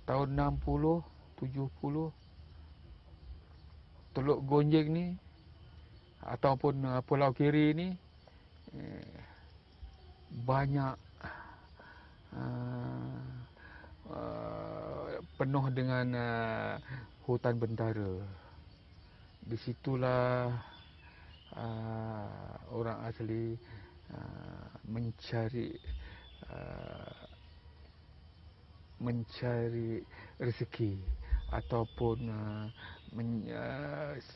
tahun 60, 70, Teluk Gonjing ni ataupun Pulau Kiri ni banyak penuh dengan hutan bentara. Di situlah orang asli mencari rezeki ataupun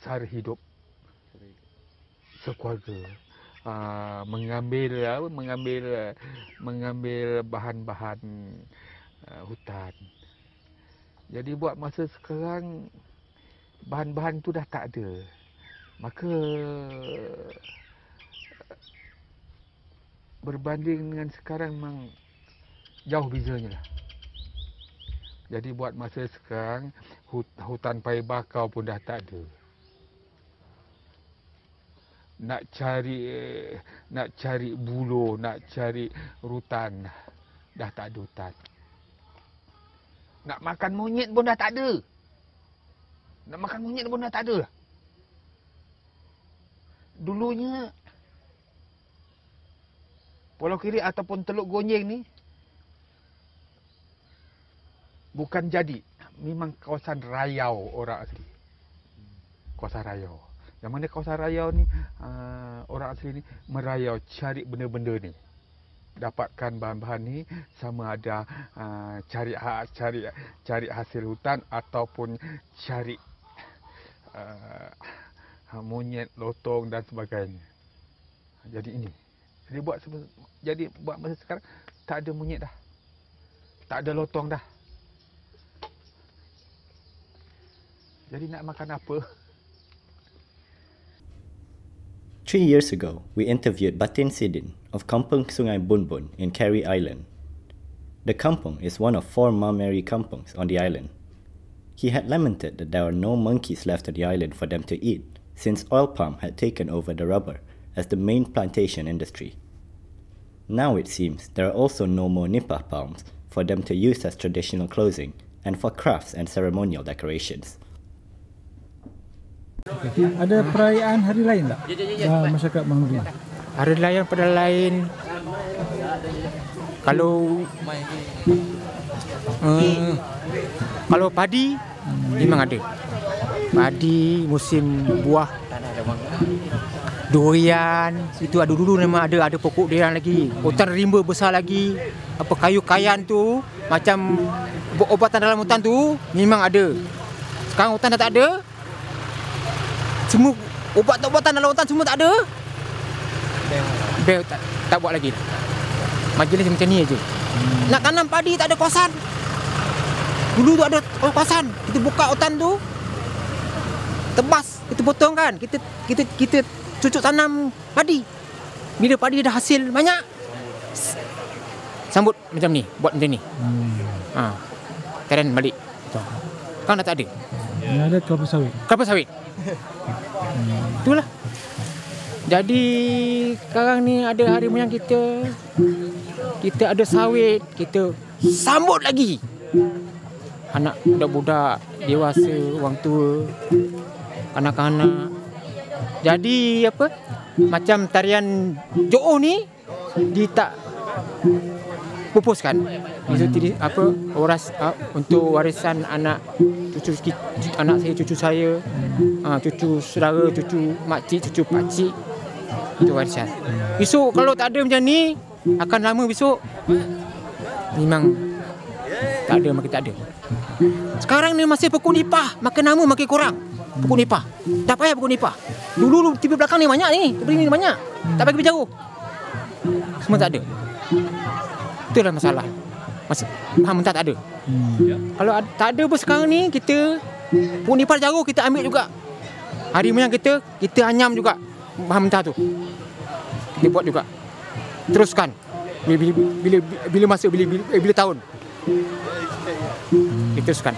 sara hidup sekeluarga. Mengambil bahan-bahan hutan. Jadi buat masa sekarang bahan-bahan tu dah tak ada. Maka berbanding dengan sekarang memang jauh bezanya lah. Jadi buat masa sekarang hutan paya bakau pun dah tak ada. Nak cari buluh, nak cari rutan, dah tak ada hutan. Nak makan monyet pun dah tak ada. Nak makan monyet pun dah tak ada. Dulunya Pulau Kiri ataupun Teluk Gonjing ni bukan jadi, memang kawasan rayau orang asli. Kawasan rayau. Yang mana kawasan rayau ni orang asli ni merayau cari benda-benda ni. Dapatkan bahan-bahan ni sama ada cari hasil hutan ataupun cari monyet, lotong dan sebagainya. Jadi ini. Jadi buat masa sekarang tak ada monyet dah. Tak ada lotong dah. Jadi nak makan apa? 3 years ago, we interviewed Batin Sidin of Kampung Sungai Bunbun in Carey Island. The kampung is one of 4 Mameri kampungs on the island. He had lamented that there are no monkeys left on the island for them to eat, since oil palm had taken over the rubber as the main plantation industry. Now it seems there are also no more nipah palms for them to use as traditional clothing and for crafts and ceremonial decorations. Ada perayaan hari lain tak masyarakat Mameri? Hari lain pada lain. Kalau padi memang ada. Padi musim buah. Durian itu ada dulu, memang ada pokok durian lagi. Hutan rimba besar lagi. Apa kayu kayan tu macam obatan dalam hutan tu memang ada. Sekarang hutan dah tak ada. Semua ubat-ubatan dalam hutan semua tak ada. Bel tak buat lagi. Majlis macam ni aje. Nak tanam padi tak ada kawasan. Dulu tu ada kawasan. Kita buka hutan tu, tebas, kita potong kan. Kita cucuk tanam padi. Bila padi dah hasil banyak, sambut macam ni, buat macam ni. Karen balik. Kan dah tak ada. Yang ada kelapa sawit. Kelapa sawit. Itulah. Jadi sekarang ni ada hari moyang kita. Kita ada sawit, kita sambut lagi. Anak budak-budak, dewasa, orang tua, kanak-kanak. Jadi apa? Macam tarian Jo'o ni tak pupuskan. Itu untuk warisan anak saya, cucu saya, cucu saudara, cucu makcik, cucu pakcik. Itu warisan. Besok kalau tak ada macam ni, akan lama besok memang tak ada, makin tak ada. Sekarang ni masih pokok nipah, makin lama makin kurang. Pokok nipah. Tak payah pokok nipah. Dulu TV belakang ni banyak ni, TV ni banyak. Tak payah pergi jauh. Semua tak ada. Itulah masalah. Bahan mentah tak ada. Kalau tak ada pun sekarang ni, kita pokok nipah jauh, kita ambil juga. Hari moyang kita anyam juga bahan mentah tu. Kita buat juga. Teruskan. Bila tahun. Kita teruskan.